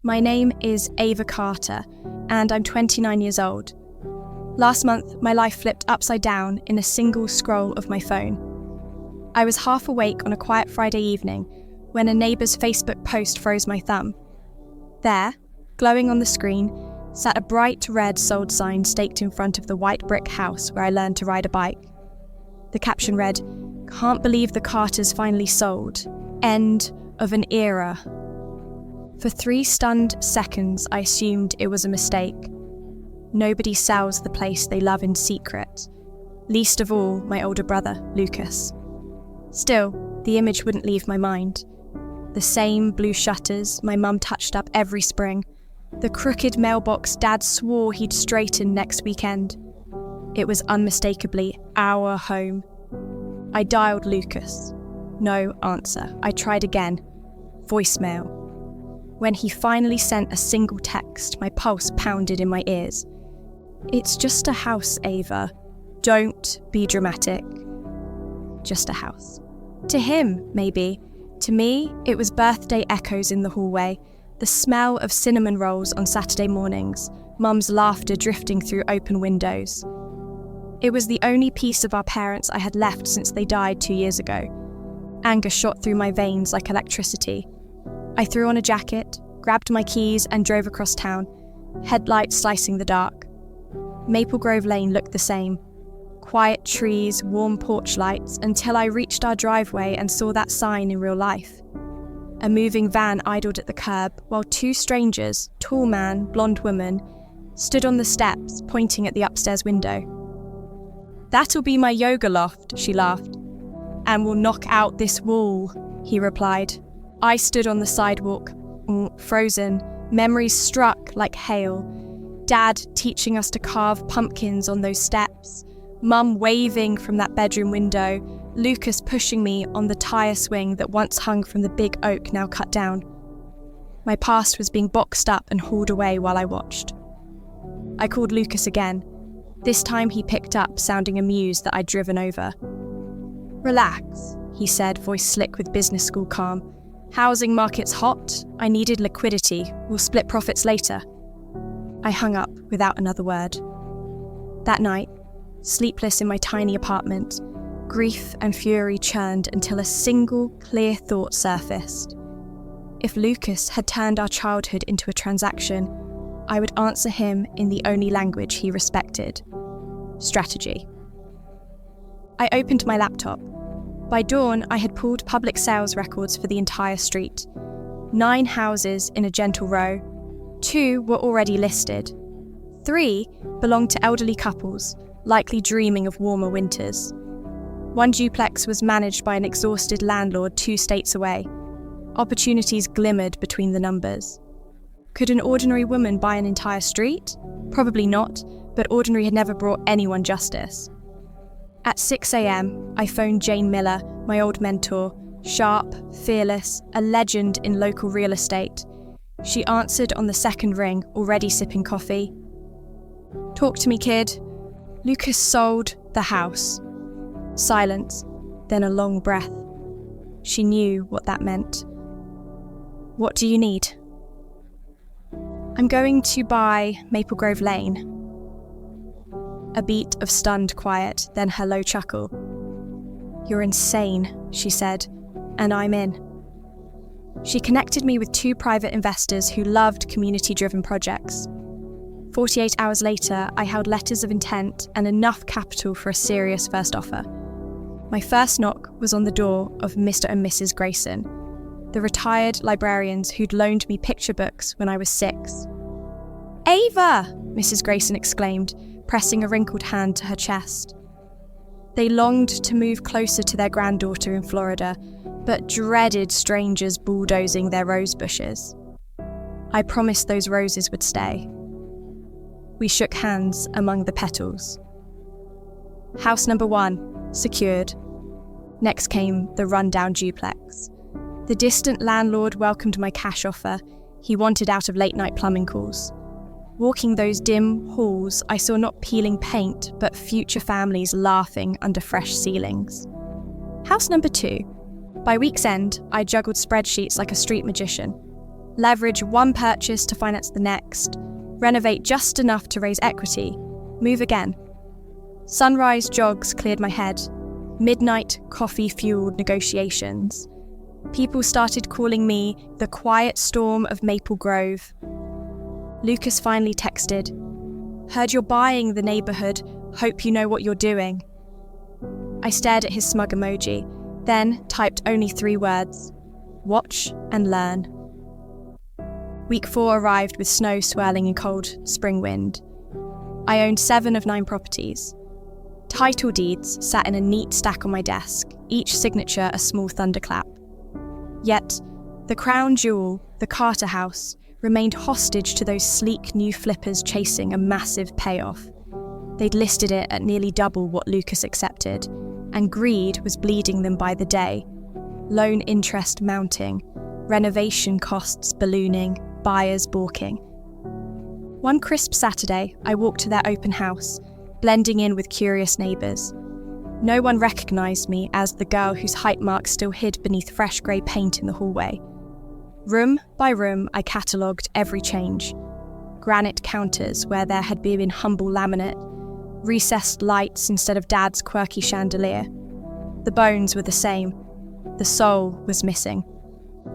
My name is Ava Carter, and I'm 29 years old. Last month, my life flipped upside down in a single scroll of my phone. I was half awake on a quiet Friday evening when a neighbour's Facebook post froze my thumb. There, glowing on the screen, sat a bright red sold sign staked in front of the white brick house where I learned to ride a bike. The caption read, "Can't believe the Carters finally sold. End of an era." For 3 stunned seconds, I assumed it was a mistake. Nobody sells the place they love in secret, least of all my older brother, Lucas. Still, the image wouldn't leave my mind. The same blue shutters my mum touched up every spring, the crooked mailbox Dad swore he'd straighten next weekend. It was unmistakably our home. I dialed Lucas. No answer. I tried again. Voicemail. When he finally sent a single text, my pulse pounded in my ears. "It's just a house, Ava. Don't be dramatic." Just a house. To him, maybe. To me, it was birthday echoes in the hallway, the smell of cinnamon rolls on Saturday mornings, Mum's laughter drifting through open windows. It was the only piece of our parents I had left since they died 2 years ago. Anger shot through my veins like electricity. I threw on a jacket, grabbed my keys and drove across town, headlights slicing the dark. Maple Grove Lane looked the same. Quiet trees, warm porch lights, until I reached our driveway and saw that sign in real life. A moving van idled at the curb, while 2 strangers, tall man, blonde woman, stood on the steps, pointing at the upstairs window. "That'll be my yoga loft," she laughed. "And we'll knock out this wall," he replied. I stood on the sidewalk, frozen, memories struck like hail. Dad teaching us to carve pumpkins on those steps, Mum waving from that bedroom window, Lucas pushing me on the tyre swing that once hung from the big oak now cut down. My past was being boxed up and hauled away while I watched. I called Lucas again. This time he picked up, sounding amused that I'd driven over. "Relax," he said, voice slick with business school calm. "Housing market's hot. I needed liquidity. We'll split profits later." I hung up without another word. That night, sleepless in my tiny apartment, grief and fury churned until a single clear thought surfaced. If Lucas had turned our childhood into a transaction, I would answer him in the only language he respected: strategy. I opened my laptop. By dawn, I had pulled public sales records for the entire street. 9 houses in a gentle row. 2 were already listed. 3 belonged to elderly couples, likely dreaming of warmer winters. 1 duplex was managed by an exhausted landlord 2 states away. Opportunities glimmered between the numbers. Could an ordinary woman buy an entire street? Probably not, but ordinary had never brought anyone justice. At 6 a.m, I phoned Jane Miller, my old mentor, sharp, fearless, a legend in local real estate. She answered on the second ring, already sipping coffee. "Talk to me, kid." "Lucas sold the house." Silence, then a long breath. She knew what that meant. "What do you need?" "I'm going to buy Maple Grove Lane." A beat of stunned quiet, then her low chuckle. "You're insane," she said, "and I'm in." She connected me with 2 private investors who loved community-driven projects. 48 hours later, I held letters of intent and enough capital for a serious first offer. My first knock was on the door of Mr. and Mrs. Grayson, the retired librarians who'd loaned me picture books when I was 6. "Ava!" Mrs. Grayson exclaimed, pressing a wrinkled hand to her chest. They longed to move closer to their granddaughter in Florida, but dreaded strangers bulldozing their rose bushes. I promised those roses would stay. We shook hands among the petals. House number 1, secured. Next came the rundown duplex. The distant landlord welcomed my cash offer. He wanted out of late-night plumbing calls. Walking those dim halls, I saw not peeling paint, but future families laughing under fresh ceilings. House number 2. By week's end, I juggled spreadsheets like a street magician. leverage one purchase to finance the next, renovate just enough to raise equity, move again. Sunrise jogs cleared my head, midnight coffee-fueled negotiations. People started calling me the quiet storm of Maple Grove. Lucas finally texted, "Heard you're buying the neighbourhood, hope you know what you're doing." I stared at his smug emoji, then typed only 3 words, watch and learn. Week 4 arrived with snow swirling in cold spring wind. I owned 7 of 9 properties. Title deeds sat in a neat stack on my desk, each signature a small thunderclap. Yet, the crown jewel, the Carter house, remained hostage to those sleek new flippers chasing a massive payoff. They'd listed it at nearly double what Lucas accepted, and greed was bleeding them by the day. Loan interest mounting, renovation costs ballooning, buyers balking. One crisp Saturday, I walked to their open house, blending in with curious neighbours. No one recognised me as the girl whose height marks still hid beneath fresh grey paint in the hallway. Room by room, I catalogued every change. Granite counters where there had been humble laminate, recessed lights instead of Dad's quirky chandelier. The bones were the same. The soul was missing.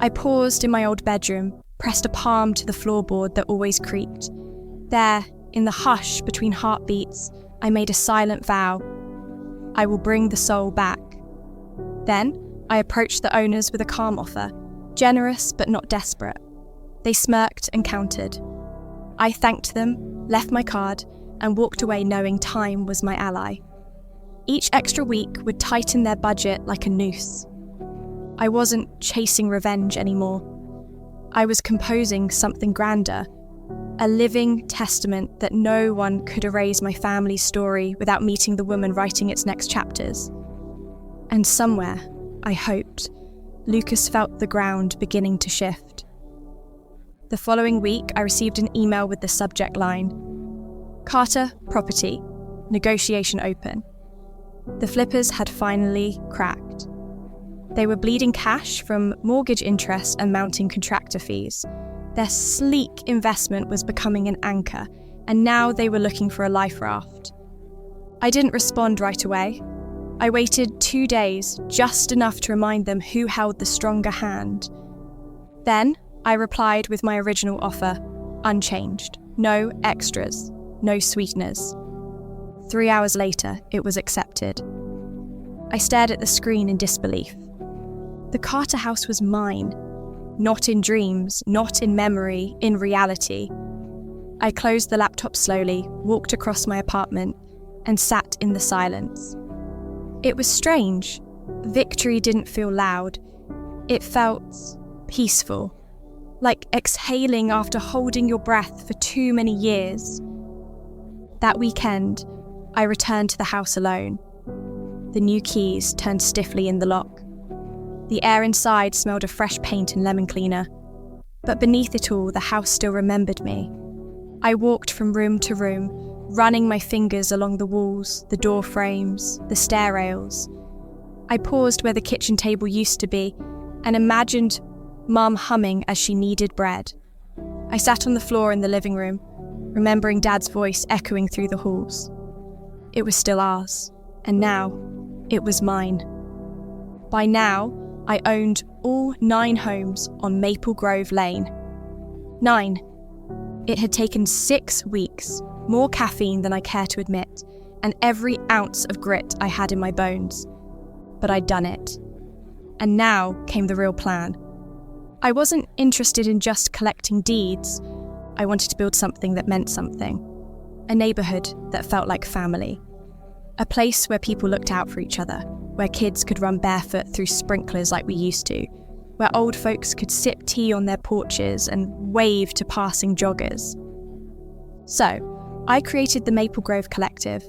I paused in my old bedroom, pressed a palm to the floorboard that always creaked. There, in the hush between heartbeats, I made a silent vow. I will bring the soul back. Then, I approached the owners with a calm offer, generous but not desperate. They smirked and countered. I thanked them, left my card, and walked away knowing time was my ally. Each extra week would tighten their budget like a noose. I wasn't chasing revenge anymore. I was composing something grander, a living testament that no one could erase my family's story without meeting the woman writing its next chapters. And somewhere, I hoped, Lucas felt the ground beginning to shift. The following week, I received an email with the subject line, "Carter Property, negotiation open." The flippers had finally cracked. They were bleeding cash from mortgage interest and mounting contractor fees. Their sleek investment was becoming an anchor, and now they were looking for a life raft. I didn't respond right away. I waited 2 days, just enough to remind them who held the stronger hand. Then, I replied with my original offer, unchanged. No extras, no sweeteners. 3 hours later, it was accepted. I stared at the screen in disbelief. The Carter house was mine. Not in dreams, not in memory, in reality. I closed the laptop slowly, walked across my apartment, and sat in the silence. It was strange. Victory didn't feel loud. It felt peaceful, like exhaling after holding your breath for too many years. That weekend, I returned to the house alone. The new keys turned stiffly in the lock. The air inside smelled of fresh paint and lemon cleaner. But beneath it all, the house still remembered me. I walked from room to room, running my fingers along the walls, the door frames, the stair rails. I paused where the kitchen table used to be and imagined Mum humming as she kneaded bread. I sat on the floor in the living room, remembering Dad's voice echoing through the halls. It was still ours, and now it was mine. By now, I owned all 9 homes on Maple Grove Lane. 9. It had taken 6 weeks, more caffeine than I care to admit, and every ounce of grit I had in my bones. But I'd done it. And now came the real plan. I wasn't interested in just collecting deeds. I wanted to build something that meant something. A neighbourhood that felt like family. A place where people looked out for each other, where kids could run barefoot through sprinklers like we used to, where old folks could sip tea on their porches and wave to passing joggers. So, I created the Maple Grove Collective,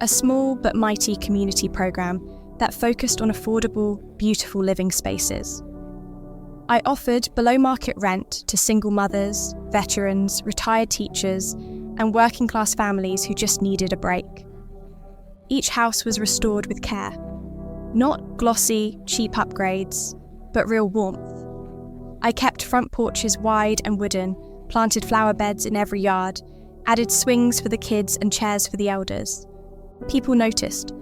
a small but mighty community programme that focused on affordable, beautiful living spaces. I offered below-market rent to single mothers, veterans, retired teachers, and working-class families who just needed a break. Each house was restored with care. Not glossy, cheap upgrades, but real warmth. I kept front porches wide and wooden, planted flower beds in every yard, added swings for the kids and chairs for the elders. People noticed.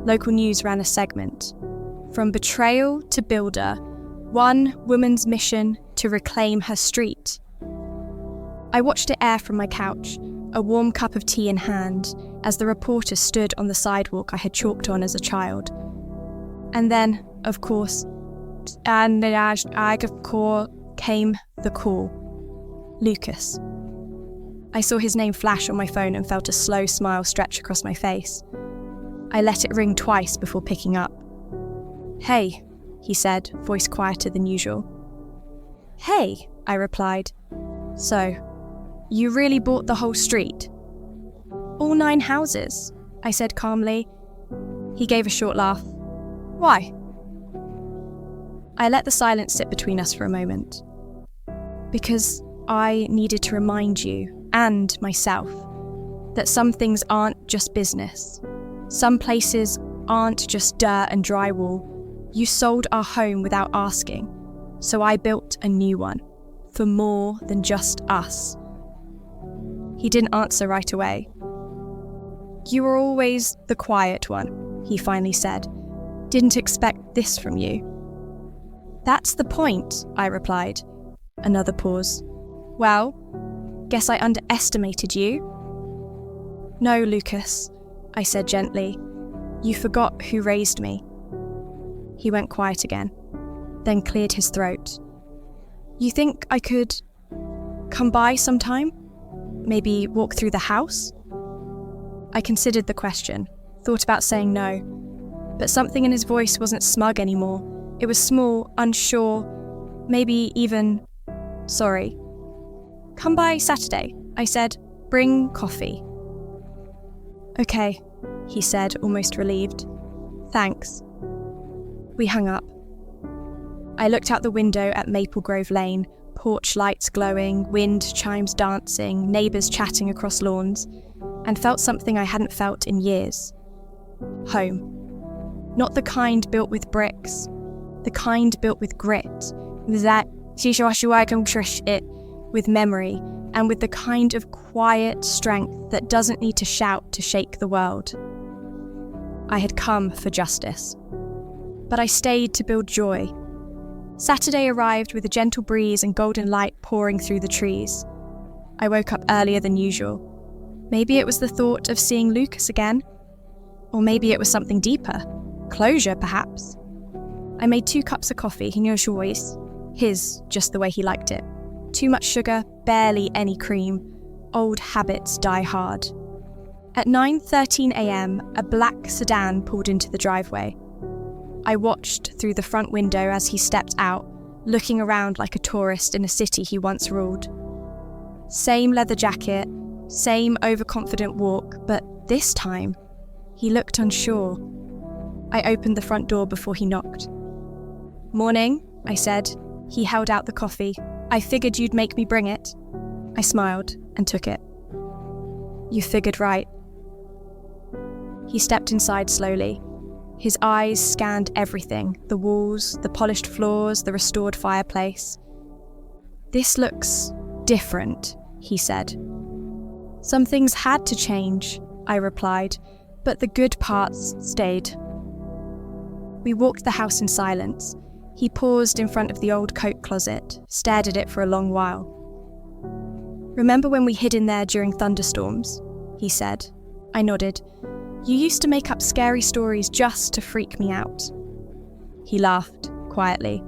Local news ran a segment. From betrayal to builder, one woman's mission to reclaim her street. I watched it air from my couch, a warm cup of tea in hand, as the reporter stood on the sidewalk I had chalked on as a child. And then, of course, came the call. Lucas. I saw his name flash on my phone and felt a slow smile stretch across my face. I let it ring twice before picking up. "Hey," he said, voice quieter than usual. "Hey," I replied. "So, you really bought the whole street?" "All 9 houses," I said calmly. He gave a short laugh. "Why?" I let the silence sit between us for a moment. "Because I needed to remind you, and myself, that some things aren't just business. Some places aren't just dirt and drywall. You sold our home without asking, so I built a new one, for more than just us." He didn't answer right away. "You were always the quiet one," he finally said. "Didn't expect this from you." "That's the point," I replied. Another pause. "Well, guess I underestimated you." "No, Lucas," I said gently. "You forgot who raised me." He went quiet again, then cleared his throat. "You think I could come by sometime? Maybe walk through the house?" I considered the question, thought about saying no, but something in his voice wasn't smug anymore. It was small, unsure, maybe even sorry. "Come by Saturday," I said. "Bring coffee." "Okay," he said, almost relieved. "Thanks." We hung up. I looked out the window at Maple Grove Lane, porch lights glowing, wind chimes dancing, neighbours chatting across lawns, and felt something I hadn't felt in years. Home. Not the kind built with bricks, the kind built with grit, with memory, and with the kind of quiet strength that doesn't need to shout to shake the world. I had come for justice, but I stayed to build joy. Saturday arrived with a gentle breeze and golden light pouring through the trees. I woke up earlier than usual. Maybe it was the thought of seeing Lucas again, or maybe it was something deeper. Closure, perhaps. I made 2 cups of coffee, his, just the way he liked it. Too much sugar, barely any cream. Old habits die hard. At 9:13 a.m, a black sedan pulled into the driveway. I watched through the front window as he stepped out, looking around like a tourist in a city he once ruled. Same leather jacket, same overconfident walk, but this time, he looked unsure. I opened the front door before he knocked. "Morning," I said. He held out the coffee. "I figured you'd make me bring it." I smiled and took it. "You figured right." He stepped inside slowly. His eyes scanned everything, the walls, the polished floors, the restored fireplace. "This looks different," he said. "Some things had to change," I replied, "but the good parts stayed." We walked the house in silence. He paused in front of the old coat closet, stared at it for a long while. "Remember when we hid in there during thunderstorms?" he said. I nodded. "You used to make up scary stories just to freak me out." He laughed, quietly.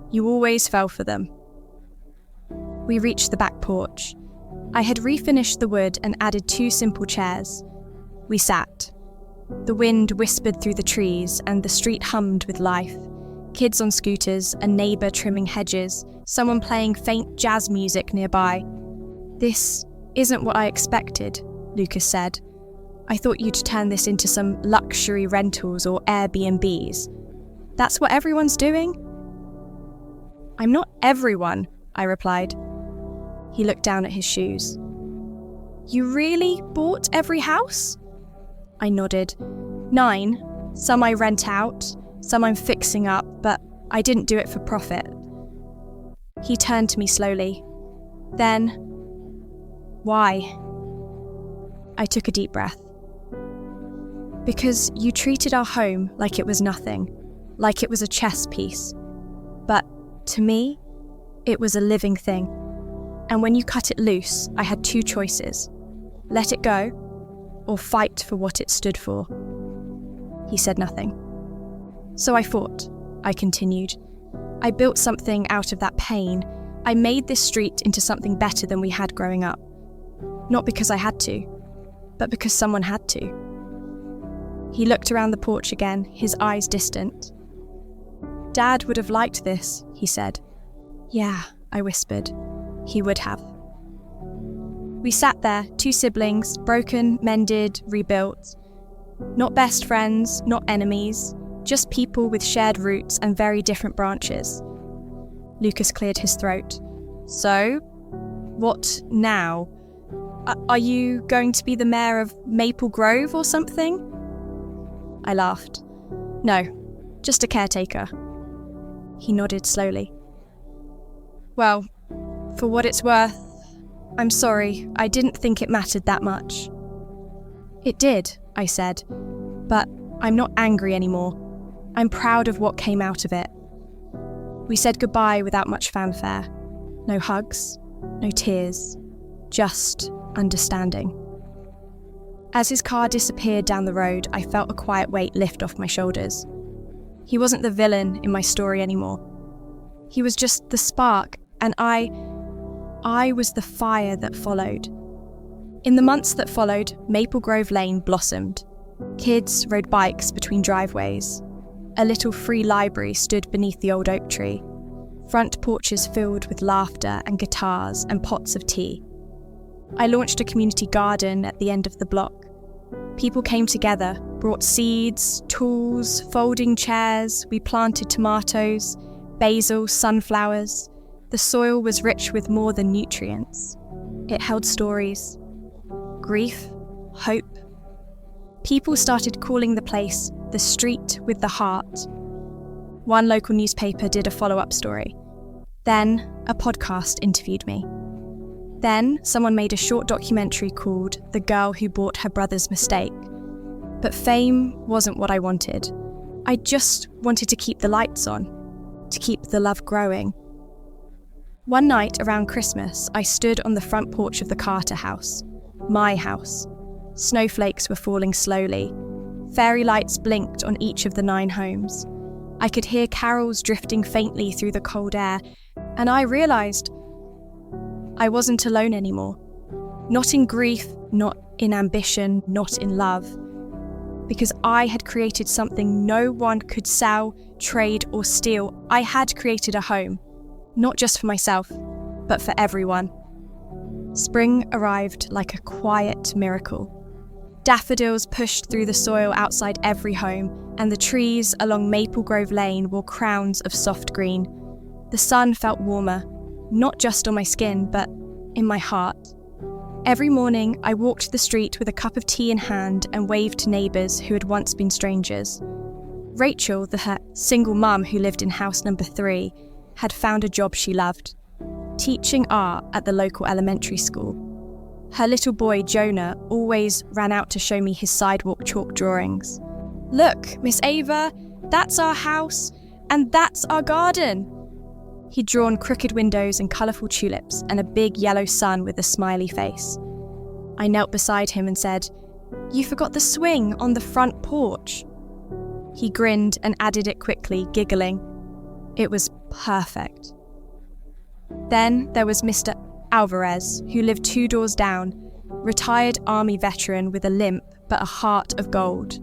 "You always fell for them." We reached the back porch. I had refinished the wood and added 2 simple chairs. We sat. The wind whispered through the trees and the street hummed with life. Kids on scooters, a neighbour trimming hedges, someone playing faint jazz music nearby. "This isn't what I expected," Lucas said. "I thought you'd turn this into some luxury rentals or Airbnbs. That's what everyone's doing?" "I'm not everyone," I replied. He looked down at his shoes. "You really bought every house?" I nodded. 9. Some I rent out, some I'm fixing up, but I didn't do it for profit. He turned to me slowly. Then, why? I took a deep breath. Because you treated our home like it was nothing, like it was a chess piece. But to me, it was a living thing. And when you cut it loose, I had two choices. Let it go, or fight for what it stood for. He said nothing. So I fought, I continued. I built something out of that pain. I made this street into something better than we had growing up. Not because I had to, but because someone had to. He looked around the porch again, his eyes distant. Dad would have liked this, he said. Yeah, I whispered. He would have. We sat there, two siblings, broken, mended, rebuilt. Not best friends, not enemies, just people with shared roots and very different branches. Lucas cleared his throat. So, what now? Are you going to be the mayor of Maple Grove or something? I laughed. No, just a caretaker. He nodded slowly. Well, for what it's worth, I'm sorry, I didn't think it mattered that much. It did, I said, but I'm not angry anymore. I'm proud of what came out of it. We said goodbye without much fanfare. No hugs, no tears, just understanding. As his car disappeared down the road, I felt a quiet weight lift off my shoulders. He wasn't the villain in my story anymore. He was just the spark, and I was the fire that followed. In the months that followed, Maple Grove Lane blossomed. Kids rode bikes between driveways. A little free library stood beneath the old oak tree. Front porches filled with laughter and guitars and pots of tea. I launched a community garden at the end of the block. People came together, brought seeds, tools, folding chairs. We planted tomatoes, basil, sunflowers. The soil was rich with more than nutrients. It held stories, grief, hope. People started calling the place the street with the heart. One local newspaper did a follow-up story. Then a podcast interviewed me. Then someone made a short documentary called The Girl Who Bought Her Brother's Mistake. But fame wasn't what I wanted. I just wanted to keep the lights on, to keep the love growing. One night around Christmas, I stood on the front porch of the Carter house, my house. Snowflakes were falling slowly. Fairy lights blinked on each of the 9 homes. I could hear carols drifting faintly through the cold air, and I realised I wasn't alone anymore. Not in grief, not in ambition, not in love. Because I had created something no one could sell, trade, or steal. I had created a home, not just for myself, but for everyone. Spring arrived like a quiet miracle. Daffodils pushed through the soil outside every home, and the trees along Maple Grove Lane wore crowns of soft green. The sun felt warmer, not just on my skin, but in my heart. Every morning, I walked the street with a cup of tea in hand and waved to neighbours who had once been strangers. Rachel, the single mum who lived in house number 3, had found a job she loved, teaching art at the local elementary school. Her little boy, Jonah, always ran out to show me his sidewalk chalk drawings. Look, Miss Ava, that's our house, and that's our garden. He'd drawn crooked windows and colourful tulips and a big yellow sun with a smiley face. I knelt beside him and said, "You forgot the swing on the front porch." He grinned and added it quickly, giggling. It was perfect. Then there was Mr. Alvarez, who lived 2 doors down, retired army veteran with a limp but a heart of gold.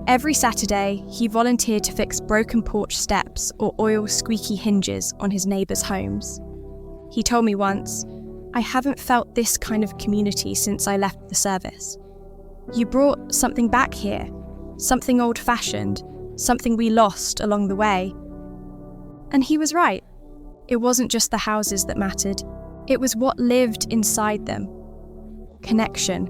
Every Saturday, he volunteered to fix broken porch steps or oil squeaky hinges on his neighbours' homes. He told me once, "I haven't felt this kind of community since I left the service. You brought something back here, something old-fashioned, something we lost along the way." And he was right. It wasn't just the houses that mattered. It was what lived inside them. Connection,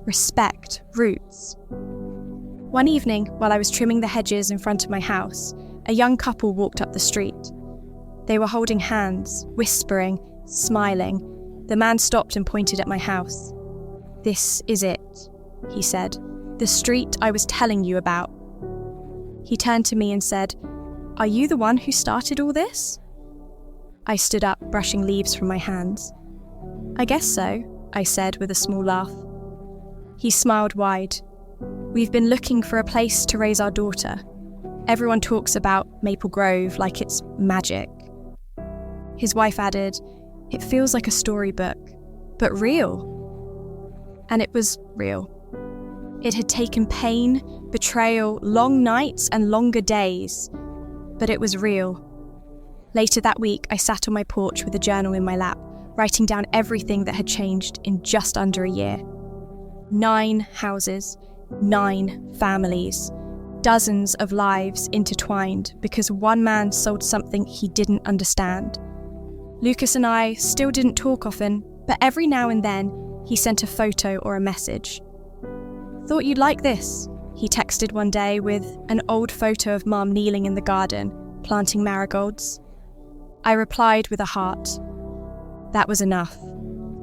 respect, roots. One evening, while I was trimming the hedges in front of my house, a young couple walked up the street. They were holding hands, whispering, smiling. The man stopped and pointed at my house. "This is it," he said. "The street I was telling you about." He turned to me and said, "Are you the one who started all this?" I stood up, brushing leaves from my hands. "I guess so," I said with a small laugh. He smiled wide. "We've been looking for a place to raise our daughter. Everyone talks about Maple Grove like it's magic." His wife added, "It feels like a storybook, but real." And it was real. It had taken pain, betrayal, long nights and longer days, but it was real. Later that week, I sat on my porch with a journal in my lap, writing down everything that had changed in just under a year. 9 houses, 9 families, dozens of lives intertwined because one man sold something he didn't understand. Lucas and I still didn't talk often, but every now and then he sent a photo or a message. "Thought you'd like this," he texted one day with an old photo of Mum kneeling in the garden, planting marigolds. I replied with a heart. That was enough.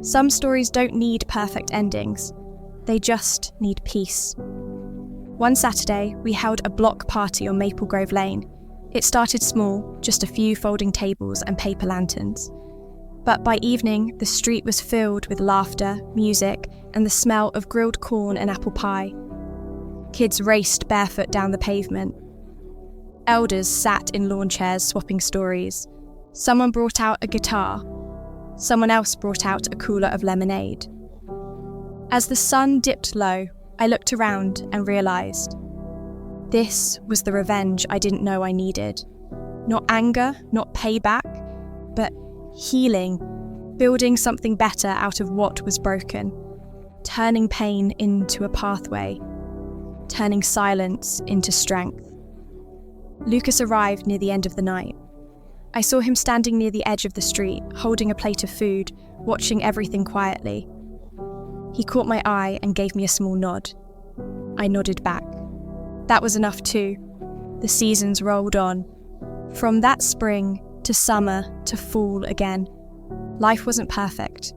Some stories don't need perfect endings. They just need peace. One Saturday, we held a block party on Maple Grove Lane. It started small, just a few folding tables and paper lanterns. But by evening, the street was filled with laughter, music, and the smell of grilled corn and apple pie. Kids raced barefoot down the pavement. Elders sat in lawn chairs swapping stories. Someone brought out a guitar. Someone else brought out a cooler of lemonade. As the sun dipped low, I looked around and realised this was the revenge I didn't know I needed. Not anger, not payback, but healing, building something better out of what was broken, turning pain into a pathway, turning silence into strength. Lucas arrived near the end of the night. I saw him standing near the edge of the street, holding a plate of food, watching everything quietly. He caught my eye and gave me a small nod. I nodded back. That was enough too. The seasons rolled on. From that spring to summer to fall again. Life wasn't perfect.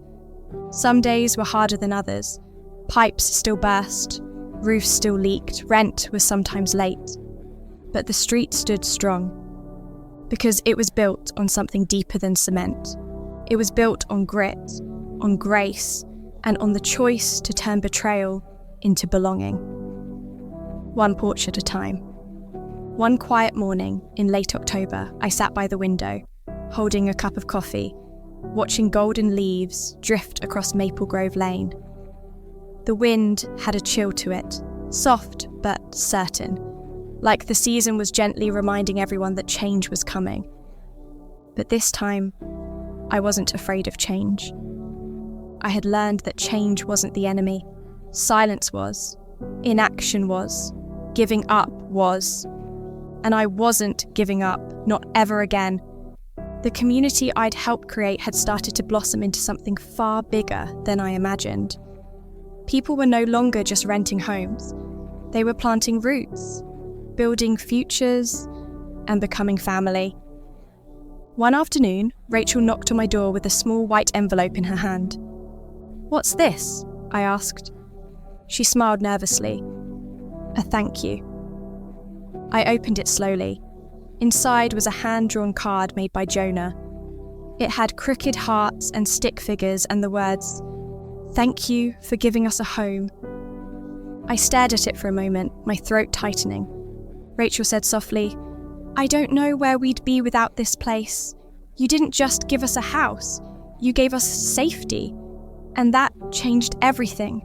Some days were harder than others. Pipes still burst, roofs still leaked, rent was sometimes late. But the street stood strong. Because it was built on something deeper than cement. It was built on grit, on grace, and on the choice to turn betrayal into belonging. One porch at a time. One quiet morning in late October, I sat by the window, holding a cup of coffee, watching golden leaves drift across Maple Grove Lane. The wind had a chill to it, soft but certain, like the season was gently reminding everyone that change was coming. But this time, I wasn't afraid of change. I had learned that change wasn't the enemy. Silence was. Inaction was. Giving up was. And I wasn't giving up, not ever again. The community I'd helped create had started to blossom into something far bigger than I imagined. People were no longer just renting homes. They were planting roots, building futures, and becoming family. One afternoon, Rachel knocked on my door with a small white envelope in her hand. "What's this?" I asked. She smiled nervously. "A thank you." I opened it slowly. Inside was a hand-drawn card made by Jonah. It had crooked hearts and stick figures and the words, "Thank you for giving us a home." I stared at it for a moment, my throat tightening. Rachel said softly, "I don't know where we'd be without this place. You didn't just give us a house, you gave us safety, and that changed everything."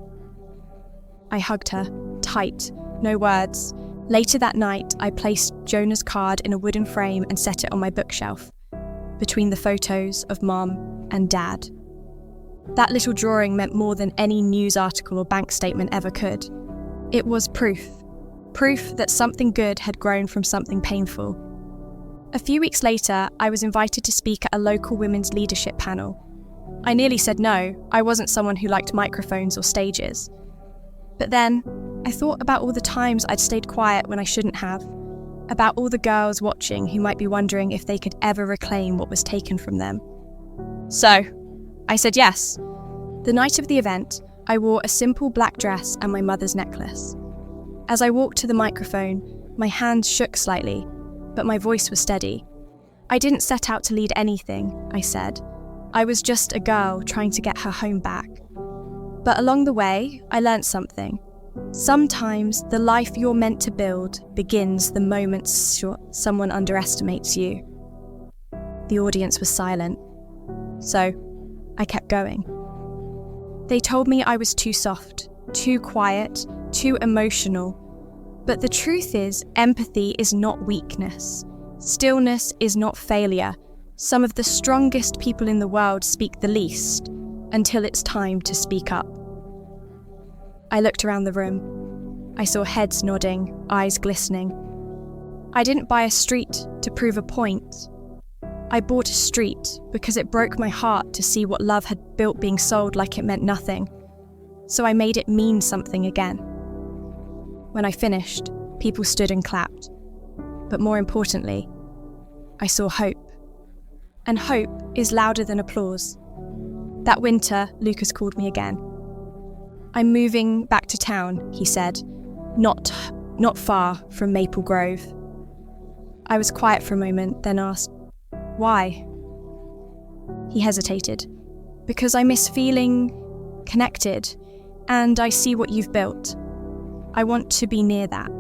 I hugged her, tight, no words. Later that night, I placed Jonah's card in a wooden frame and set it on my bookshelf, between the photos of Mom and Dad. That little drawing meant more than any news article or bank statement ever could. It was proof that something good had grown from something painful. A few weeks later, I was invited to speak at a local women's leadership panel. I nearly said no. I wasn't someone who liked microphones or stages. But then, I thought about all the times I'd stayed quiet when I shouldn't have. about all the girls watching who might be wondering if they could ever reclaim what was taken from them. So, I said yes. The night of the event, I wore a simple black dress and my mother's necklace. As I walked to the microphone, my hands shook slightly, but my voice was steady. I didn't set out to lead anything, I said. I was just a girl trying to get her home back. But along the way, I learnt something. Sometimes the life you're meant to build begins the moment someone underestimates you. The audience was silent, so I kept going. They told me I was too soft, too quiet, too emotional. But the truth is, empathy is not weakness. Stillness is not failure. Some of the strongest people in the world speak the least until it's time to speak up. I looked around the room. I saw heads nodding, eyes glistening. I didn't buy a street to prove a point. I bought a street because it broke my heart to see what love had built being sold like it meant nothing. So I made it mean something again. When I finished, people stood and clapped. But more importantly, I saw hope. And hope is louder than applause. That winter, Lucas called me again. I'm moving back to town, he said, not far from Maple Grove. I was quiet for a moment, then asked, why? He hesitated. Because I miss feeling connected, and I see what you've built. I want to be near that.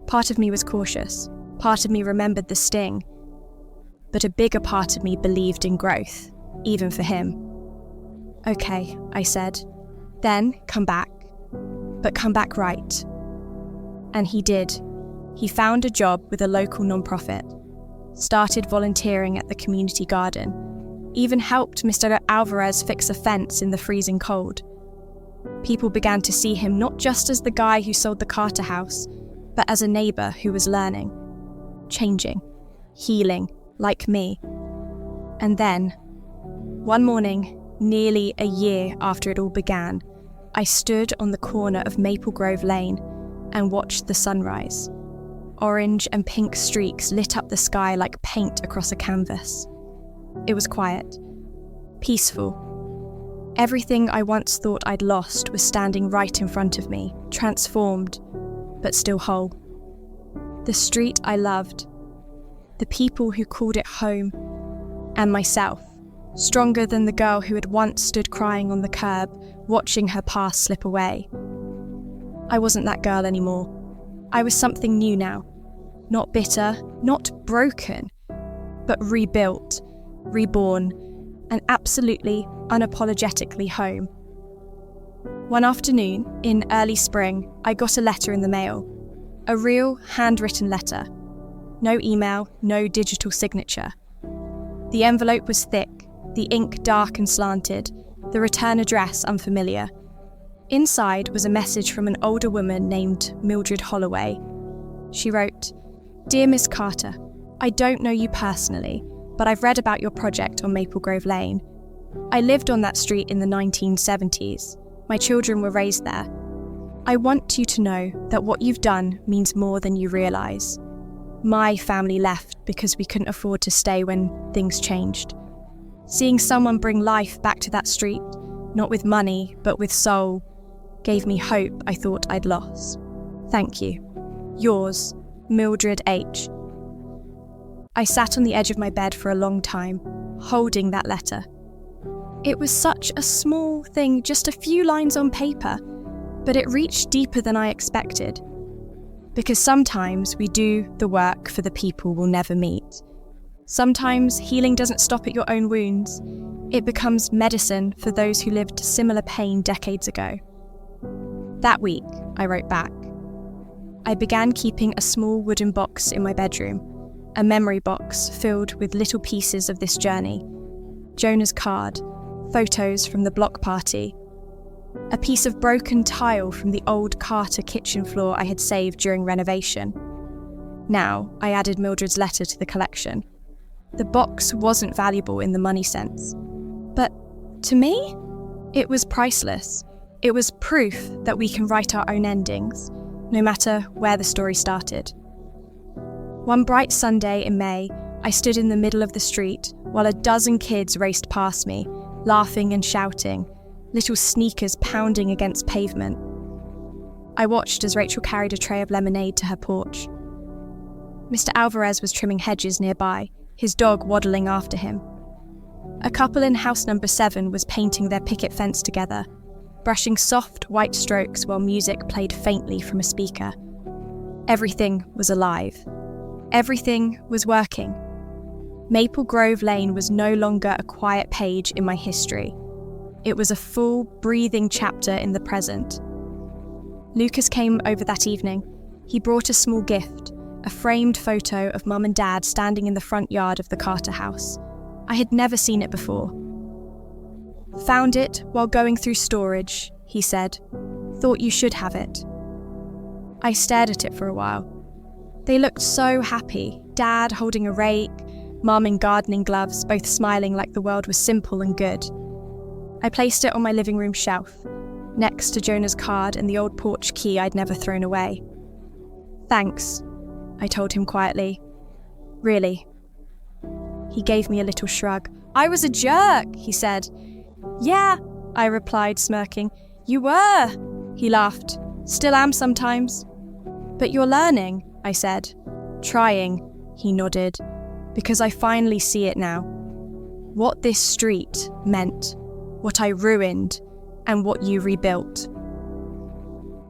Part of me was cautious. Part of me remembered the sting. But a bigger part of me believed in growth, even for him. Okay, I said. Then come back. But come back right. And he did. He found a job with a local nonprofit. Started volunteering at the community garden, even helped Mr. Alvarez fix a fence in the freezing cold. People began to see him not just as the guy who sold the Carter house, but as a neighbour who was learning, changing, healing, like me. And then, one morning, nearly a year after it all began, I stood on the corner of Maple Grove Lane and watched the sunrise. Orange and pink streaks lit up the sky like paint across a canvas. It was quiet, peaceful. Everything I once thought I'd lost was standing right in front of me, transformed, but still whole. The street I loved, the people who called it home, and myself, stronger than the girl who had once stood crying on the curb, watching her past slip away. I wasn't that girl anymore. I was something new now. Not bitter, not broken, but rebuilt, reborn, and absolutely, unapologetically home. One afternoon, in early spring, I got a letter in the mail. A real, handwritten letter. No email, no digital signature. The envelope was thick, the ink dark and slanted, the return address unfamiliar. Inside was a message from an older woman named Mildred Holloway. She wrote, "Dear Miss Carter, I don't know you personally, but I've read about your project on Maple Grove Lane. I lived on that street in the 1970s. My children were raised there. I want you to know that what you've done means more than you realise. My family left because we couldn't afford to stay when things changed. Seeing someone bring life back to that street, not with money, but with soul, gave me hope I thought I'd lost. Thank you. Yours, Mildred H." I sat on the edge of my bed for a long time, holding that letter. It was such a small thing, just a few lines on paper, but it reached deeper than I expected. Because sometimes we do the work for the people we'll never meet. Sometimes healing doesn't stop at your own wounds. It becomes medicine for those who lived similar pain decades ago. That week, I wrote back. I began keeping a small wooden box in my bedroom, a memory box filled with little pieces of this journey. Jonah's card, photos from the block party, a piece of broken tile from the old Carter kitchen floor I had saved during renovation. Now, I added Mildred's letter to the collection. The box wasn't valuable in the money sense, but to me, it was priceless. It was proof that we can write our own endings, no matter where the story started. One bright Sunday in May, I stood in the middle of the street while a dozen kids raced past me, laughing and shouting, little sneakers pounding against pavement. I watched as Rachel carried a tray of lemonade to her porch. Mr. Alvarez was trimming hedges nearby, his dog waddling after him. A couple in house number 7 was painting their picket fence together, brushing soft white strokes while music played faintly from a speaker. Everything was alive. Everything was working. Maple Grove Lane was no longer a quiet page in my history. It was a full, breathing chapter in the present. Lucas came over that evening. He brought a small gift, a framed photo of Mum and Dad standing in the front yard of the Carter house. I had never seen it before. "Found it while going through storage," he said. "Thought you should have it." I stared at it for a while. They looked so happy, Dad holding a rake, Mum in gardening gloves, both smiling like the world was simple and good. I placed it on my living room shelf, next to Jonah's card and the old porch key I'd never thrown away. "Thanks," I told him quietly. "Really." He gave me a little shrug. "I was a jerk," he said. "Yeah," I replied, smirking. "You were." He laughed. "Still am sometimes." "But you're learning," I said. "Trying," he nodded, "because I finally see it now. What this street meant, what I ruined, and what you rebuilt."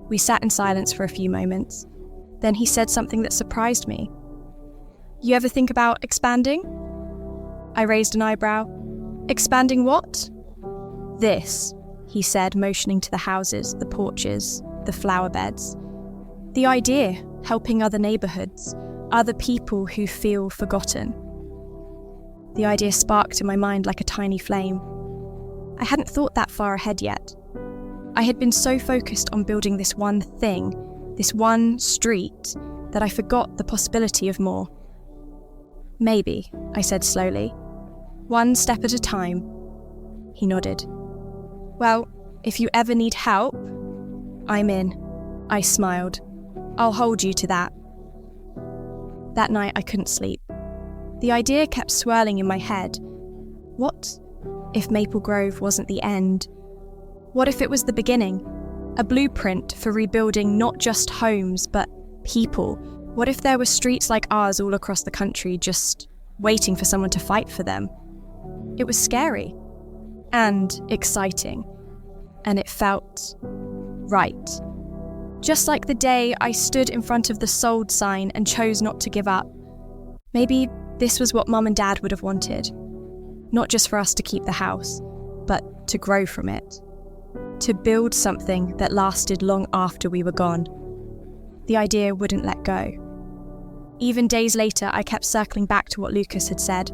We sat in silence for a few moments. Then he said something that surprised me. "You ever think about expanding?" I raised an eyebrow. "Expanding what?" "This," he said, motioning to the houses, the porches, the flower beds. "The idea, helping other neighbourhoods, other people who feel forgotten." The idea sparked in my mind like a tiny flame. I hadn't thought that far ahead yet. I had been so focused on building this one thing, this one street, that I forgot the possibility of more. "Maybe," I said slowly. "One step at a time." He nodded. "Well, if you ever need help, I'm in." I smiled. "I'll hold you to that." That night I couldn't sleep. The idea kept swirling in my head. What if Maple Grove wasn't the end? What if it was the beginning? A blueprint for rebuilding not just homes, but people. What if there were streets like ours all across the country, just waiting for someone to fight for them? It was scary and exciting, and it felt right. Just like the day I stood in front of the sold sign and chose not to give up. Maybe this was what Mum and Dad would have wanted. Not just for us to keep the house, but to grow from it. To build something that lasted long after we were gone. The idea wouldn't let go. Even days later, I kept circling back to what Lucas had said.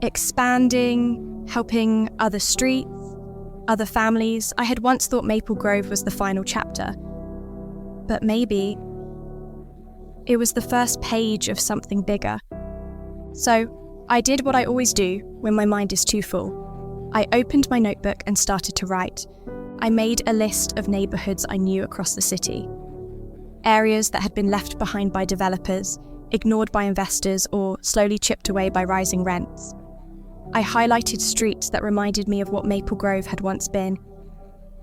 Expanding, helping other streets, other families. I had once thought Maple Grove was the final chapter. But maybe it was the first page of something bigger. So I did what I always do when my mind is too full. I opened my notebook and started to write. I made a list of neighbourhoods I knew across the city. Areas that had been left behind by developers, ignored by investors, or slowly chipped away by rising rents. I highlighted streets that reminded me of what Maple Grove had once been.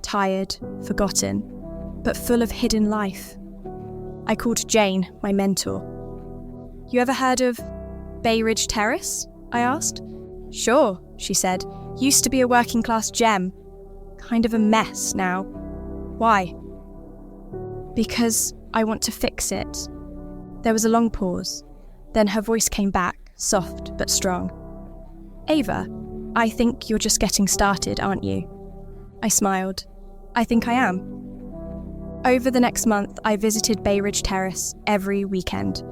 Tired, forgotten, but full of hidden life. I called Jane, my mentor. "You ever heard of Bay Ridge Terrace?" I asked. "Sure," she said. "Used to be a working class gem. Kind of a mess now." "Why?" "Because I want to fix it." There was a long pause. Then her voice came back, soft but strong. "Ava, I think you're just getting started, aren't you?" I smiled. "I think I am." Over the next month, I visited Bay Ridge Terrace every weekend.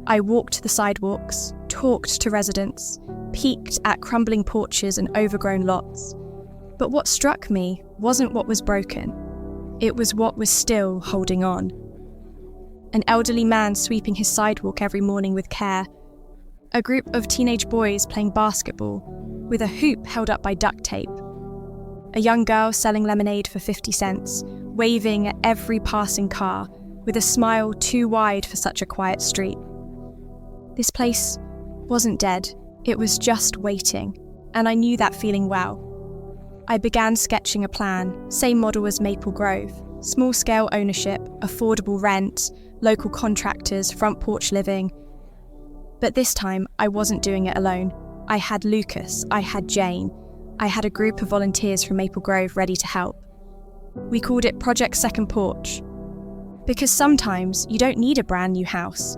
I walked the sidewalks, talked to residents, peeked at crumbling porches and overgrown lots. But what struck me wasn't what was broken. It was what was still holding on. An elderly man sweeping his sidewalk every morning with care. A group of teenage boys playing basketball, with a hoop held up by duct tape. A young girl selling lemonade for 50 cents, waving at every passing car, with a smile too wide for such a quiet street. This place wasn't dead, it was just waiting, and I knew that feeling well. I began sketching a plan, same model as Maple Grove, small-scale ownership, affordable rent, local contractors, front porch living. But this time, I wasn't doing it alone. I had Lucas, I had Jane, I had a group of volunteers from Maple Grove ready to help. We called it Project Second Porch. Because sometimes you don't need a brand new house.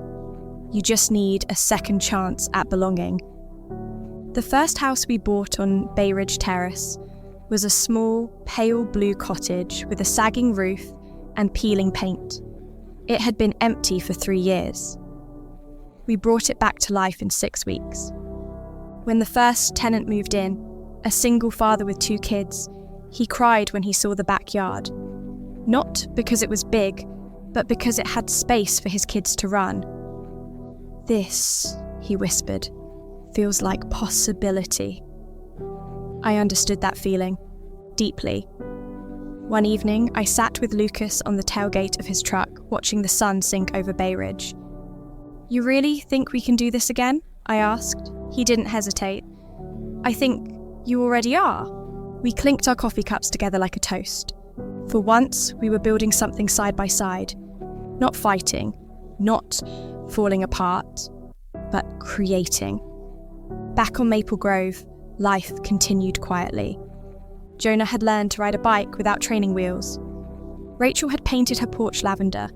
You just need a second chance at belonging. The first house we bought on Bay Ridge Terrace was a small, pale blue cottage with a sagging roof and peeling paint. It had been empty for 3 years. We brought it back to life in 6 weeks. When the first tenant moved in, a single father with 2 kids, he cried when he saw the backyard. Not because it was big, but because it had space for his kids to run. "This," he whispered, "feels like possibility." I understood that feeling, deeply. One evening, I sat with Lucas on the tailgate of his truck, watching the sun sink over Bay Ridge. "You really think we can do this again?" I asked. He didn't hesitate. "I think you already are." We clinked our coffee cups together like a toast. For once, we were building something side by side. Not fighting, not falling apart, but creating. Back on Maple Grove, life continued quietly. Jonah had learned to ride a bike without training wheels. Rachel had painted her porch lavender.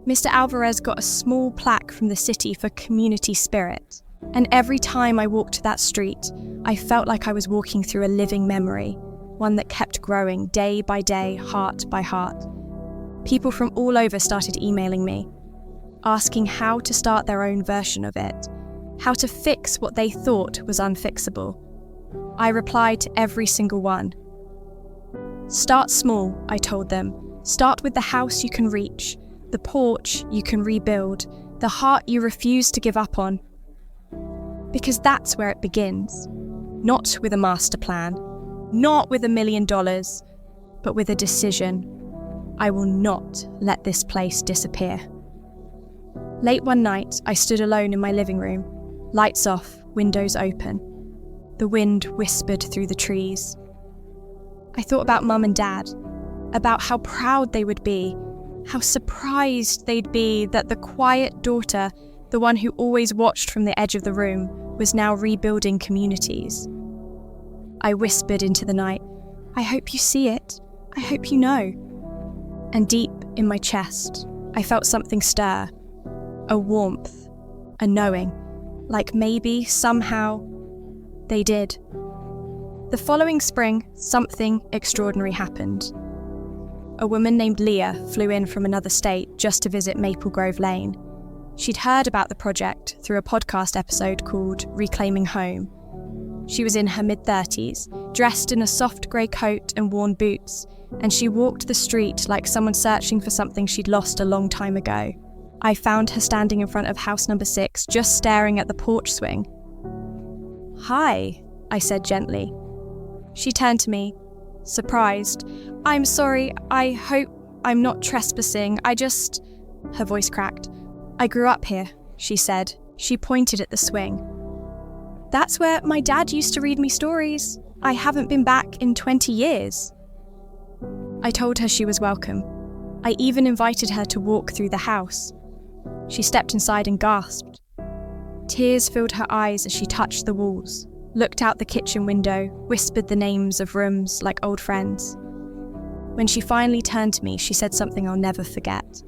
Mr. Alvarez got a small plaque from the city for community spirit. And every time I walked that street, I felt like I was walking through a living memory, one that kept growing day by day, heart by heart. People from all over started emailing me, asking how to start their own version of it, how to fix what they thought was unfixable. I replied to every single one. "Start small," I told them. "Start with the house you can reach, the porch you can rebuild, the heart you refuse to give up on." Because that's where it begins. Not with a master plan, not with $1 million, but with a decision. I will not let this place disappear. Late one night, I stood alone in my living room, lights off, windows open. The wind whispered through the trees. I thought about Mum and Dad, about how proud they would be, how surprised they'd be that the quiet daughter, the one who always watched from the edge of the room, was now rebuilding communities. I whispered into the night, "I hope you see it. I hope you know." And deep in my chest, I felt something stir. A warmth, a knowing, like maybe, somehow, they did. The following spring, something extraordinary happened. A woman named Leah flew in from another state just to visit Maple Grove Lane. She'd heard about the project through a podcast episode called Reclaiming Home. She was in her mid-30s, dressed in a soft grey coat and worn boots, and she walked the street like someone searching for something she'd lost a long time ago. I found her standing in front of house number 6, just staring at the porch swing. "Hi," I said gently. She turned to me, surprised. "I'm sorry, I hope I'm not trespassing, Her voice cracked. "I grew up here," she said. She pointed at the swing. "That's where my dad used to read me stories. I haven't been back in 20 years. I told her she was welcome. I even invited her to walk through the house. She stepped inside and gasped. Tears filled her eyes as she touched the walls, looked out the kitchen window, whispered the names of rooms like old friends. When she finally turned to me, she said something I'll never forget.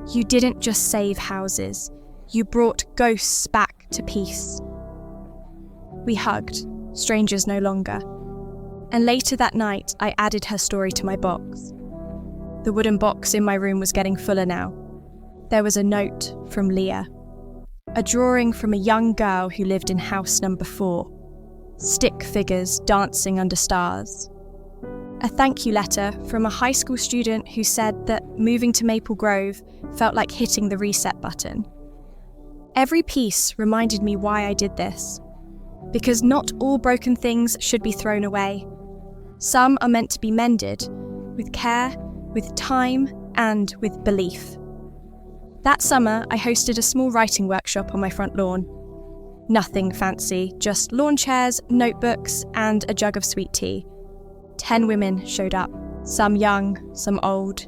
"You didn't just save houses, you brought ghosts back to peace." We hugged, strangers no longer. And later that night, I added her story to my box. The wooden box in my room was getting fuller now. There was a note from Leah. A drawing from a young girl who lived in house number 4. Stick figures dancing under stars. A thank you letter from a high school student who said that moving to Maple Grove felt like hitting the reset button. Every piece reminded me why I did this. Because not all broken things should be thrown away. Some are meant to be mended, with care, with time, and with belief. That summer, I hosted a small writing workshop on my front lawn. Nothing fancy, just lawn chairs, notebooks, and a jug of sweet tea. 10 women showed up, some young, some old,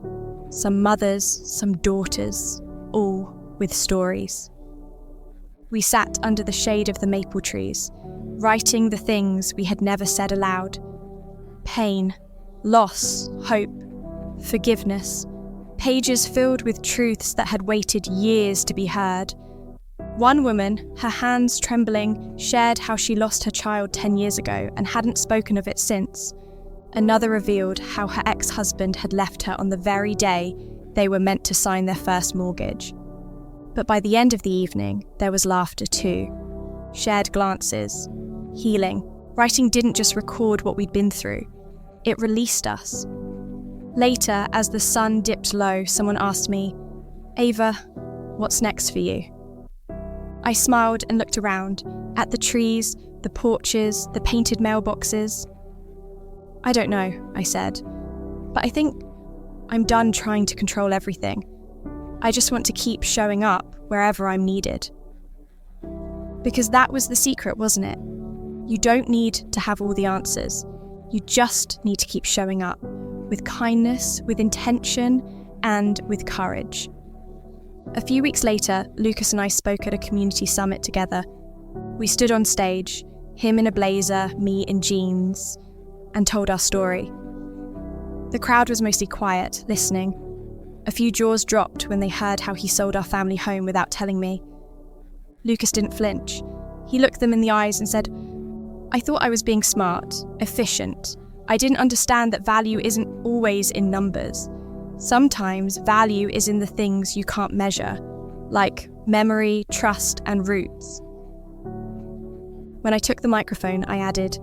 some mothers, some daughters, all with stories. We sat under the shade of the maple trees, writing the things we had never said aloud. Pain, loss, hope, forgiveness, pages filled with truths that had waited years to be heard. One woman, her hands trembling, shared how she lost her child 10 years ago and hadn't spoken of it since. Another revealed how her ex-husband had left her on the very day they were meant to sign their first mortgage. But by the end of the evening, there was laughter too. Shared glances. Healing. Writing didn't just record what we'd been through. It released us. Later, as the sun dipped low, someone asked me, "Ava, what's next for you?" I smiled and looked around, at the trees, the porches, the painted mailboxes. "I don't know," I said, "but I think I'm done trying to control everything. I just want to keep showing up wherever I'm needed." Because that was the secret, wasn't it? You don't need to have all the answers. You just need to keep showing up, with kindness, with intention, and with courage. A few weeks later, Lucas and I spoke at a community summit together. We stood on stage, him in a blazer, me in jeans, and told our story. The crowd was mostly quiet, listening. A few jaws dropped when they heard how he sold our family home without telling me. Lucas didn't flinch. He looked them in the eyes and said, "I thought I was being smart, efficient. I didn't understand that value isn't always in numbers. Sometimes value is in the things you can't measure, like memory, trust, and roots." When I took the microphone, I added,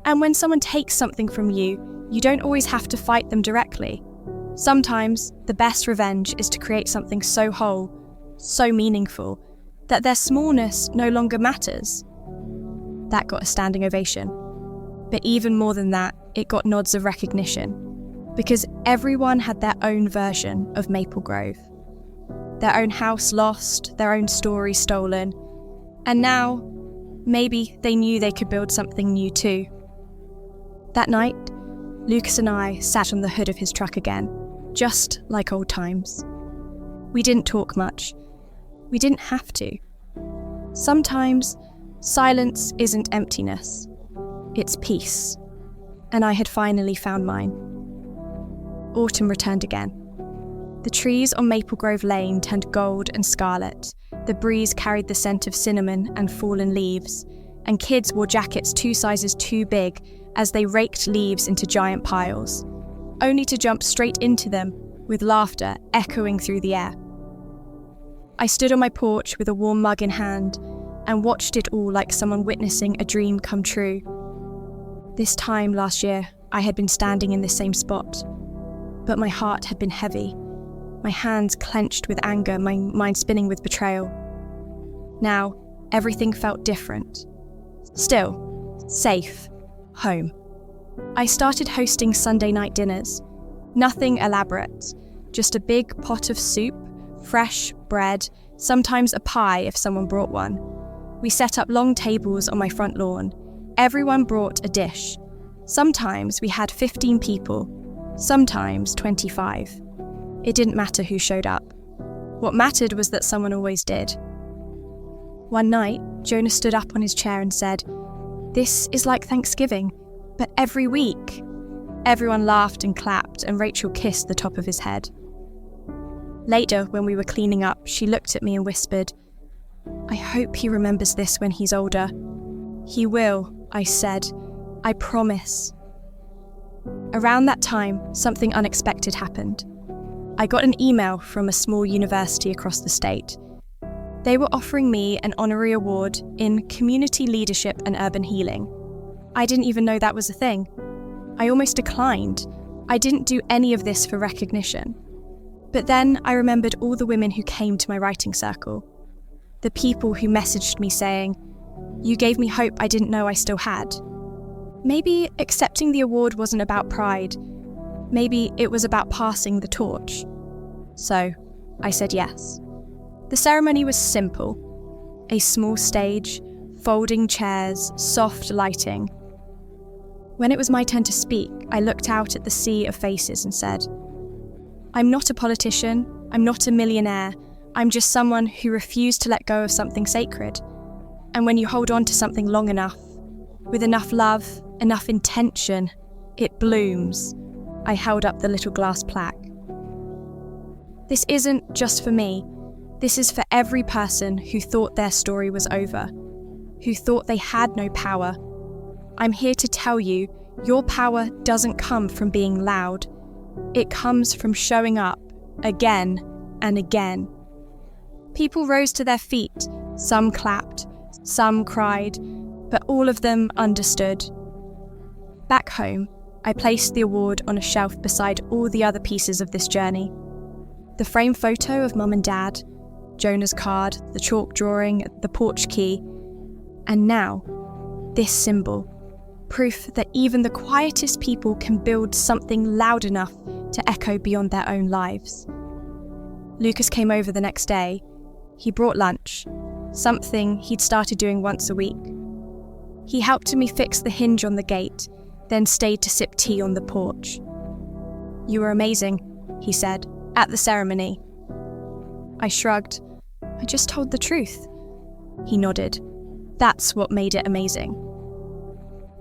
"And when someone takes something from you, you don't always have to fight them directly. Sometimes the best revenge is to create something so whole, so meaningful, that their smallness no longer matters." That got a standing ovation. But even more than that, it got nods of recognition, because everyone had their own version of Maple Grove. Their own house lost, their own story stolen, and now, maybe they knew they could build something new too. That night, Lucas and I sat on the hood of his truck again, just like old times. We didn't talk much. We didn't have to. Sometimes, silence isn't emptiness. It's peace. And I had finally found mine. Autumn returned again. The trees on Maple Grove Lane turned gold and scarlet. The breeze carried the scent of cinnamon and fallen leaves, and kids wore jackets 2 sizes too big as they raked leaves into giant piles, only to jump straight into them with laughter echoing through the air. I stood on my porch with a warm mug in hand and watched it all like someone witnessing a dream come true. This time last year, I had been standing in the same spot, but my heart had been heavy, my hands clenched with anger, my mind spinning with betrayal. Now, everything felt different. Still, safe, home. I started hosting Sunday night dinners. Nothing elaborate, just a big pot of soup, fresh bread, sometimes a pie if someone brought one. We set up long tables on my front lawn. Everyone brought a dish. Sometimes we had 15 people, sometimes 25. It didn't matter who showed up. What mattered was that someone always did. One night, Jonah stood up on his chair and said, "This is like Thanksgiving, but every week." Everyone laughed and clapped, and Rachel kissed the top of his head. Later, when we were cleaning up, she looked at me and whispered, "I hope he remembers this when he's older." "He will," I said. "I promise." Around that time, something unexpected happened. I got an email from a small university across the state. They were offering me an honorary award in community leadership and urban healing. I didn't even know that was a thing. I almost declined. I didn't do any of this for recognition. But then I remembered all the women who came to my writing circle. The people who messaged me saying, "You gave me hope I didn't know I still had." Maybe accepting the award wasn't about pride. Maybe it was about passing the torch. So, I said yes. The ceremony was simple. A small stage, folding chairs, soft lighting. When it was my turn to speak, I looked out at the sea of faces and said, "I'm not a politician, I'm not a millionaire, I'm just someone who refused to let go of something sacred. And when you hold on to something long enough, with enough love, enough intention, it blooms." I held up the little glass plaque. This isn't just for me. This is for every person who thought their story was over, who thought they had no power. I'm here to tell you, your power doesn't come from being loud. It comes from showing up again and again. People rose to their feet. Some clapped, some cried, but all of them understood. Back home, I placed the award on a shelf beside all the other pieces of this journey. The framed photo of Mum and Dad, Jonah's card, the chalk drawing, the porch key, and now, this symbol, proof that even the quietest people can build something loud enough to echo beyond their own lives. Lucas came over the next day. He brought lunch, something he'd started doing once a week. He helped me fix the hinge on the gate, then stayed to sip tea on the porch. "You were amazing," he said, "at the ceremony." I shrugged. "I just told the truth." He nodded. "That's what made it amazing."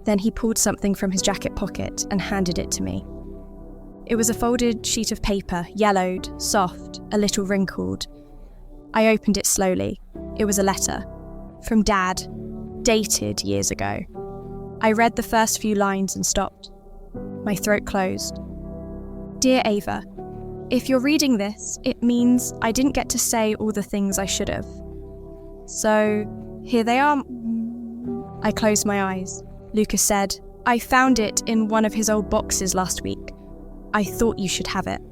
Then he pulled something from his jacket pocket and handed it to me. It was a folded sheet of paper, yellowed, soft, a little wrinkled. I opened it slowly. It was a letter. From Dad, dated years ago. I read the first few lines and stopped. My throat closed. "Dear Ava, if you're reading this, it means I didn't get to say all the things I should have. So, here they are." I closed my eyes. Lucas said, "I found it in one of his old boxes last week. I thought you should have it."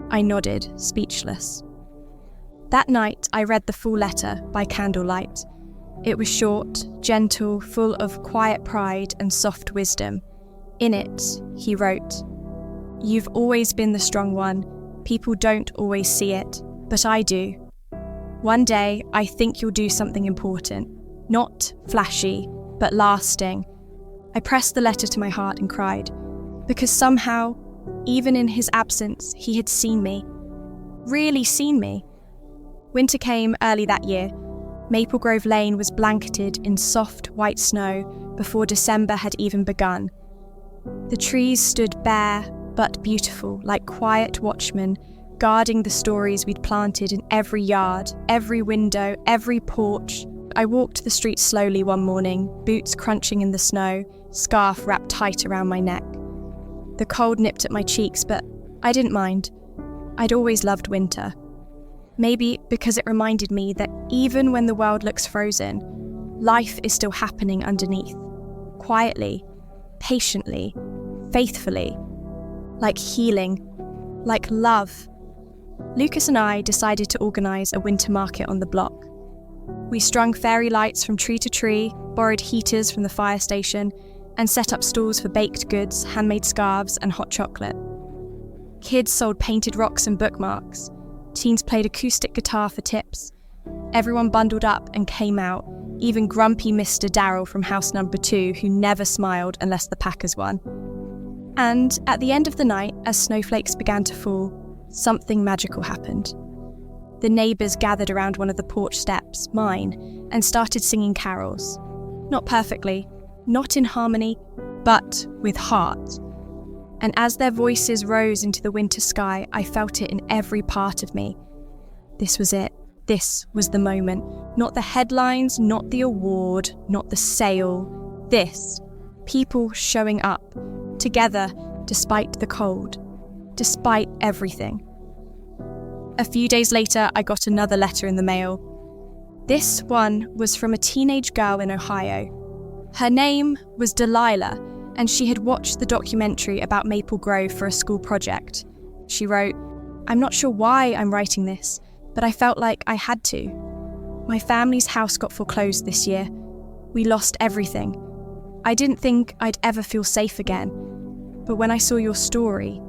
I nodded, speechless. That night, I read the full letter by candlelight. It was short, gentle, full of quiet pride and soft wisdom. In it, he wrote, "You've always been the strong one. People don't always see it, but I do. One day, I think you'll do something important. Not flashy, but lasting." I pressed the letter to my heart and cried, because somehow, even in his absence, he had seen me. Really seen me. Winter came early that year. Maple Grove Lane was blanketed in soft white snow before December had even begun. The trees stood bare but beautiful, like quiet watchmen, guarding the stories we'd planted in every yard, every window, every porch. I walked the street slowly one morning, boots crunching in the snow, scarf wrapped tight around my neck. The cold nipped at my cheeks, but I didn't mind. I'd always loved winter. Maybe because it reminded me that even when the world looks frozen, life is still happening underneath, quietly, patiently, faithfully, like healing, like love. Lucas and I decided to organise a winter market on the block. We strung fairy lights from tree to tree, borrowed heaters from the fire station, and set up stalls for baked goods, handmade scarves, and hot chocolate. Kids sold painted rocks and bookmarks. Teens played acoustic guitar for tips. Everyone bundled up and came out, even grumpy Mr. Darryl from house number 2, who never smiled unless the Packers won. And at the end of the night, as snowflakes began to fall, something magical happened. The neighbours gathered around one of the porch steps, mine, and started singing carols. Not perfectly, not in harmony, but with heart. And as their voices rose into the winter sky, I felt it in every part of me. This was it. This was the moment. Not the headlines, not the award, not the sale. This. People showing up. Together, despite the cold. Despite everything. A few days later, I got another letter in the mail. This one was from a teenage girl in Ohio. Her name was Delilah, and she had watched the documentary about Maple Grove for a school project. She wrote, "I'm not sure why I'm writing this, but I felt like I had to. My family's house got foreclosed this year. We lost everything. I didn't think I'd ever feel safe again. But when I saw your story,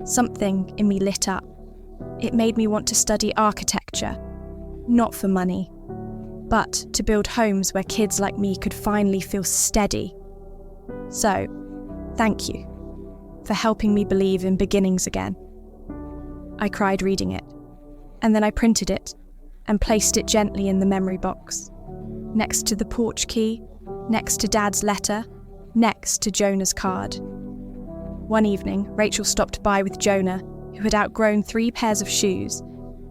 something in me lit up. It made me want to study architecture, not for money, but to build homes where kids like me could finally feel steady. So, thank you for helping me believe in beginnings again. I cried reading it, and then I printed it and placed it gently in the memory box, next to the porch key, next to Dad's letter, next to Jonah's card. One evening, Rachel stopped by with Jonah, who had outgrown 3 pairs of shoes,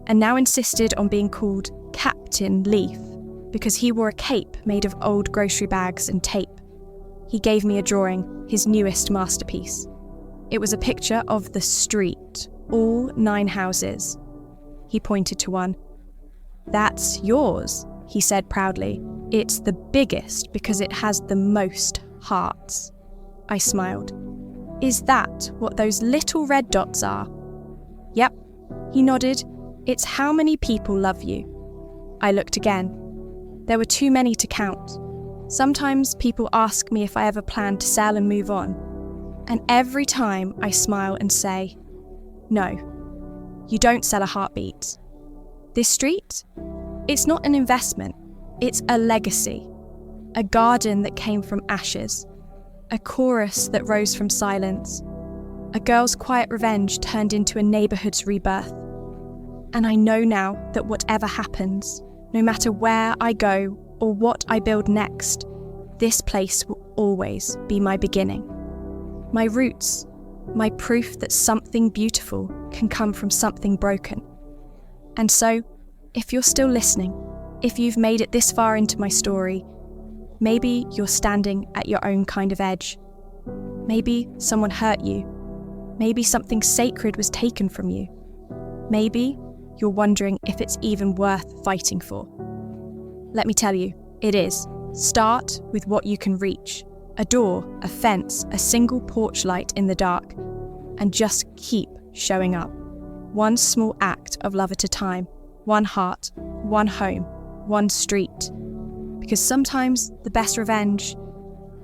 and now insisted on being called Captain Leaf, because he wore a cape made of old grocery bags and tape. He gave me a drawing, his newest masterpiece. It was a picture of the street, all 9 houses. He pointed to one. "That's yours," he said proudly. "It's the biggest because it has the most hearts." I smiled. "Is that what those little red dots are?" "Yep," he nodded. "It's how many people love you." I looked again. There were too many to count. Sometimes people ask me if I ever plan to sell and move on, and every time I smile and say, "No, you don't sell a heartbeat. This street? It's not an investment, it's a legacy. A garden that came from ashes. A chorus that rose from silence. A girl's quiet revenge turned into a neighbourhood's rebirth. And I know now that whatever happens, no matter where I go or what I build next, this place will always be my beginning. My roots, my proof that something beautiful can come from something broken. And so, if you're still listening, if you've made it this far into my story, maybe you're standing at your own kind of edge. Maybe someone hurt you. Maybe something sacred was taken from you. Maybe you're wondering if it's even worth fighting for. Let me tell you, it is. Start with what you can reach. A door, a fence, a single porch light in the dark. And just keep showing up. One small act of love at a time. One heart, one home, one street. Because sometimes the best revenge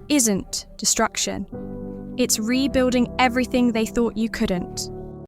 isn't destruction. It's rebuilding everything they thought you couldn't.